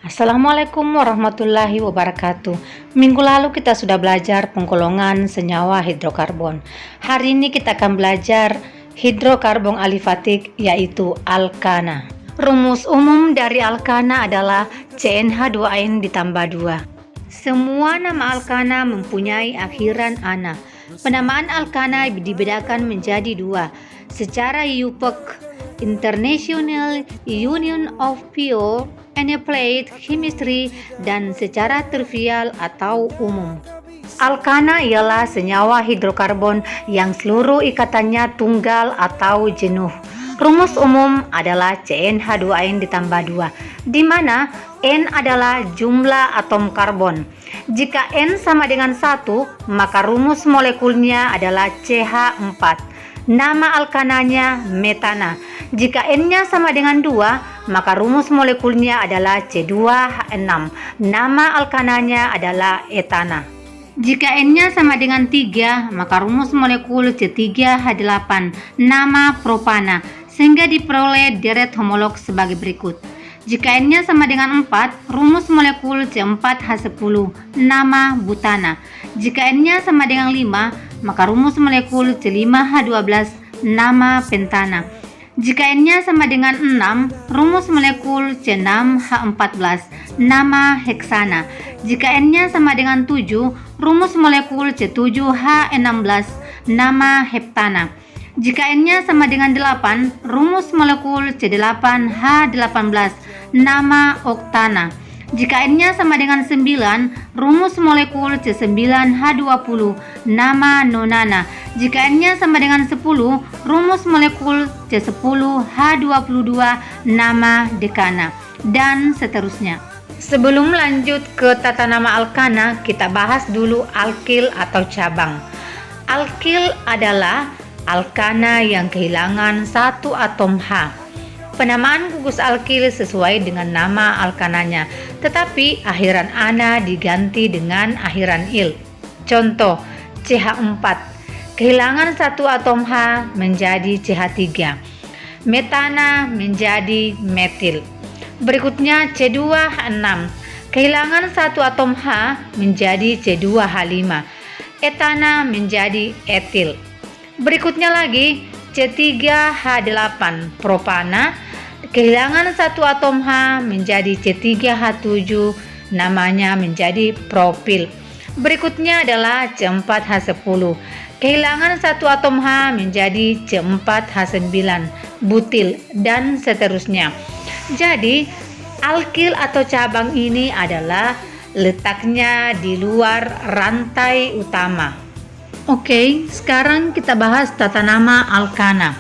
Assalamualaikum warahmatullahi wabarakatuh. Minggu lalu kita sudah belajar penggolongan senyawa hidrokarbon. Hari ini kita akan belajar hidrokarbon alifatik, yaitu alkana. Rumus umum dari alkana adalah CnH2n ditambah 2. Semua nama alkana mempunyai akhiran ana. Penamaan alkana dibedakan menjadi 2 secara IUPAC, International Union of Pure and Applied Chemistry, dan secara trivial atau umum. Alkana ialah senyawa hidrokarbon yang seluruh ikatannya tunggal atau jenuh. Rumus umum adalah CnH2n ditambah 2, di mana N adalah jumlah atom karbon. Jika N sama dengan 1, maka rumus molekulnya adalah CH4. Nama alkananya metana. Jika N-nya sama dengan 2, maka rumus molekulnya adalah C2H6. Nama alkananya adalah etana. Jika N-nya sama dengan 3, maka rumus molekul C3H8. Nama propana, sehingga diperoleh deret homolog sebagai berikut. Jika N-nya sama dengan 4, rumus molekul C4H10. Nama butana. Jika N-nya sama dengan 5, maka rumus molekul C5H12. Nama pentana. Jika N-nya sama dengan 6, rumus molekul C6H14. Nama heksana. Jika N-nya sama dengan 7, rumus molekul C7H16. Nama heptana. Jika N-nya sama dengan 8, rumus molekul C8H18. Nama oktana. Jika N-nya sama dengan 9, rumus molekul C9H20. Nama nonana. Jika N-nya sama dengan 10, rumus molekul C10H22. Nama dekana, dan seterusnya. Sebelum lanjut ke tata nama alkana, kita bahas dulu alkil atau cabang. Alkil adalah alkana yang kehilangan satu atom H. Penamaan gugus alkil sesuai dengan nama alkananya, tetapi akhiran ana diganti dengan akhiran il. Contoh, CH4 kehilangan satu atom H menjadi CH3. Metana menjadi metil. Berikutnya C2H6 kehilangan satu atom H menjadi C2H5. Etana menjadi etil. Berikutnya lagi C3H8 propana kehilangan satu atom H menjadi C3H7, namanya menjadi propil. Berikutnya adalah C4H10 kehilangan satu atom H menjadi C4H9 butil, dan seterusnya. Jadi alkil atau cabang ini adalah letaknya di luar rantai utama. Oke, sekarang kita bahas tata nama alkana.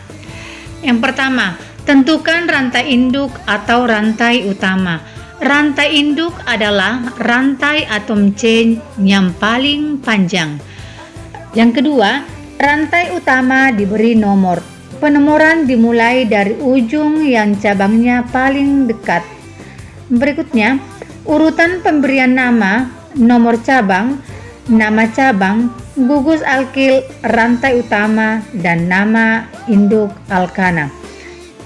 Yang pertama, tentukan rantai induk atau rantai utama. Rantai induk adalah rantai atom C yang paling panjang. Yang kedua, rantai utama diberi nomor. Penomoran dimulai dari ujung yang cabangnya paling dekat. Berikutnya, urutan pemberian nama, nomor cabang, nama cabang, gugus alkil, rantai utama, dan nama induk alkana.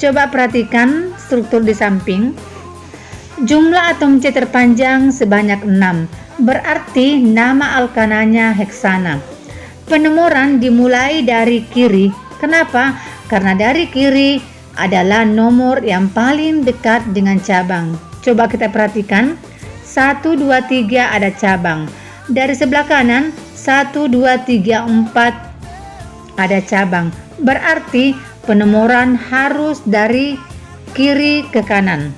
Coba perhatikan struktur di samping. Jumlah atom C terpanjang sebanyak 6, berarti nama alkananya heksana. Penomoran dimulai dari kiri. Kenapa? Karena dari kiri adalah nomor yang paling dekat dengan cabang. Coba kita perhatikan, 1, 2, 3 ada cabang. Dari sebelah kanan 1, 2, 3, 4 ada cabang. Berarti penomoran harus dari kiri ke kanan.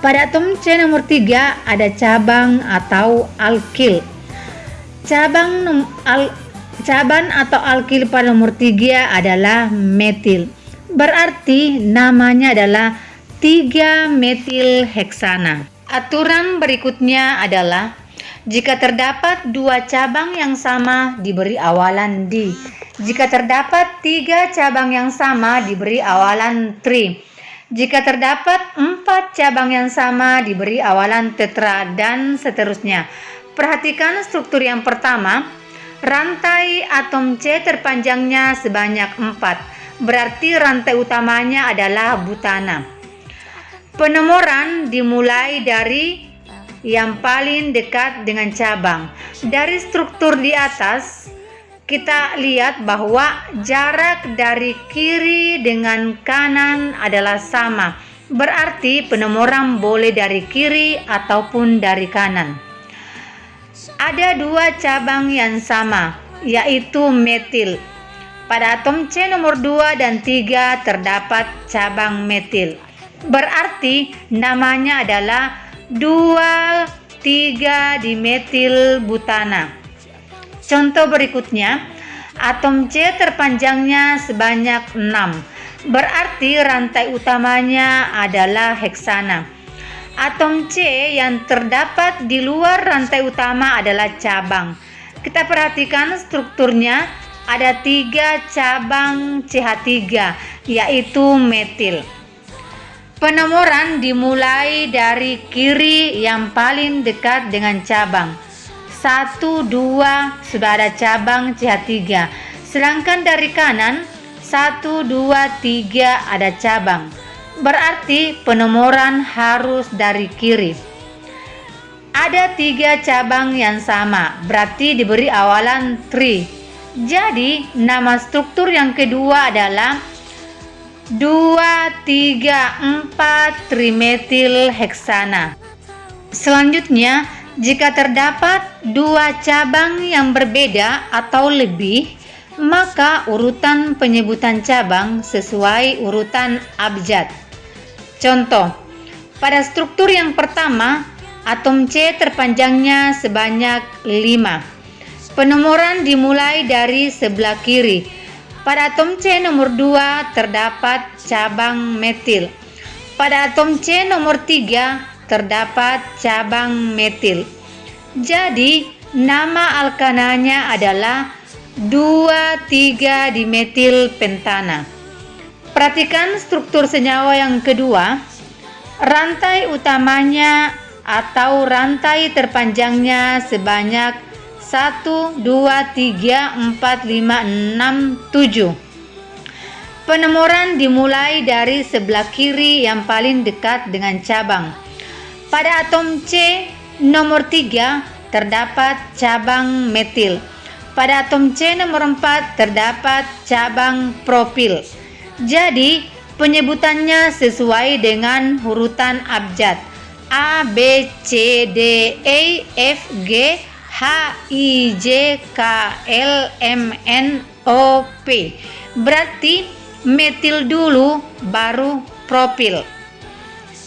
Pada atom C nomor 3 ada cabang atau alkil. Cabang atau alkil pada nomor 3 adalah metil. Berarti namanya adalah 3 metil heksana. Aturan berikutnya adalah jika terdapat 2 cabang yang sama diberi awalan di. Jika terdapat 3 cabang yang sama diberi awalan tri. Jika terdapat 4 cabang yang sama diberi awalan tetra, dan seterusnya. Perhatikan struktur yang pertama. Rantai atom C terpanjangnya sebanyak 4. Berarti rantai utamanya adalah butana. Penomoran dimulai dari yang paling dekat dengan cabang. Dari struktur di atas, kita lihat bahwa jarak dari kiri dengan kanan adalah sama. Berarti penomoran boleh dari kiri ataupun dari kanan. Ada dua cabang yang sama, yaitu metil. Pada atom C nomor 2 dan 3 terdapat cabang metil. Berarti namanya adalah 2,3-dimetil butana. Contoh berikutnya, atom C terpanjangnya sebanyak 6. Berarti rantai utamanya adalah heksana. Atom C yang terdapat di luar rantai utama adalah cabang. Kita perhatikan strukturnya, ada 3 cabang CH3, yaitu metil. Penomoran dimulai dari kiri yang paling dekat dengan cabang. 1, 2 sudah ada cabang CH3. Sedangkan dari kanan 1, 2, 3 ada cabang. Berarti penomoran harus dari kiri. Ada 3 cabang yang sama, berarti diberi awalan tri. Jadi nama struktur yang kedua adalah 2,3,4 trimetil heksana. Selanjutnya, jika terdapat 2 cabang yang berbeda atau lebih, maka urutan penyebutan cabang sesuai urutan abjad. Contoh, pada struktur yang pertama, atom C terpanjangnya sebanyak 5. Penomoran dimulai dari sebelah kiri. Pada atom C nomor 2 terdapat cabang metil. Pada atom C nomor 3 terdapat cabang metil. Jadi, nama alkananya adalah 2,3-dimetil pentana. Perhatikan struktur senyawa yang kedua. Rantai utamanya atau rantai terpanjangnya sebanyak 1, 2, 3, 4, 5, 6, 7. Penomoran dimulai dari sebelah kiri yang paling dekat dengan cabang. Pada atom C nomor 3 terdapat cabang metil. Pada atom C nomor 4 terdapat cabang propil. Jadi, penyebutannya sesuai dengan urutan abjad. A, B, C, D, E, F, G, H, I, J, K, L, M, N, O, P. Berarti metil dulu baru propil.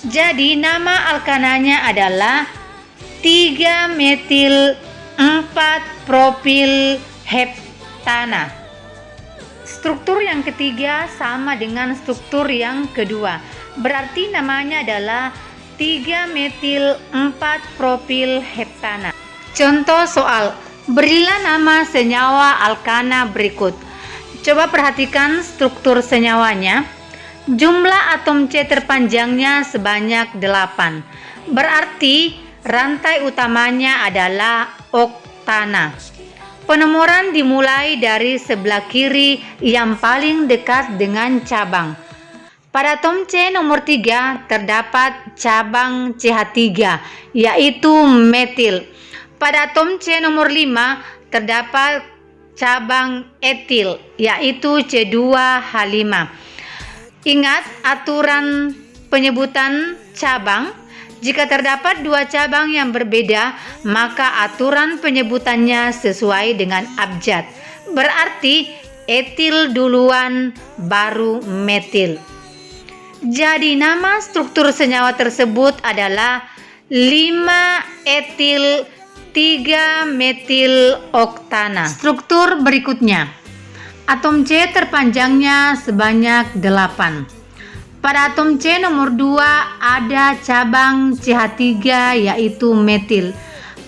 Jadi nama alkananya adalah 3-metil 4-propil heptana. Struktur yang ketiga sama dengan struktur yang kedua. Berarti namanya adalah 3-metil 4-propil heptana. Contoh soal, berilah nama senyawa alkana berikut. Coba perhatikan struktur senyawanya. Jumlah atom C terpanjangnya sebanyak 8. Berarti rantai utamanya adalah oktana. Penomoran dimulai dari sebelah kiri yang paling dekat dengan cabang. Pada atom C nomor 3 terdapat cabang CH3, yaitu metil. Pada atom C nomor 5 terdapat cabang etil, yaitu C2H5. Ingat aturan penyebutan cabang. Jika terdapat 2 cabang yang berbeda, maka aturan penyebutannya sesuai dengan abjad. Berarti etil duluan baru metil. Jadi nama struktur senyawa tersebut adalah 5-etil 3-metil oktana. Struktur berikutnya. Atom C terpanjangnya sebanyak 8. Pada atom C nomor 2 ada cabang CH3 yaitu metil.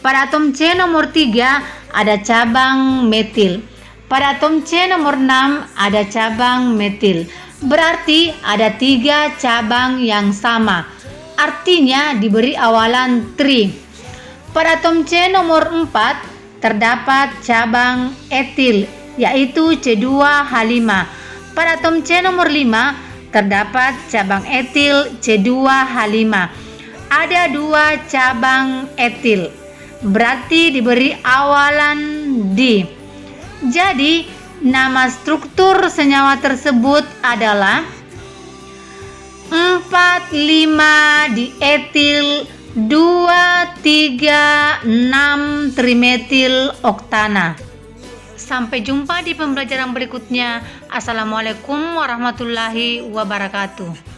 Pada atom C nomor 3 ada cabang metil. Pada atom C nomor 6 ada cabang metil. Berarti ada 3 cabang yang sama. Artinya diberi awalan tri. Pada atom C nomor 4 terdapat cabang etil, yaitu C2H5. Pada atom C nomor 5 terdapat cabang etil C2H5. Ada 2 cabang etil, berarti diberi awalan di. Jadi, nama struktur senyawa tersebut adalah 4,5 dietil 2,3,6 trimetil oktana. Sampai jumpa di pembelajaran berikutnya. Assalamualaikum warahmatullahi wabarakatuh.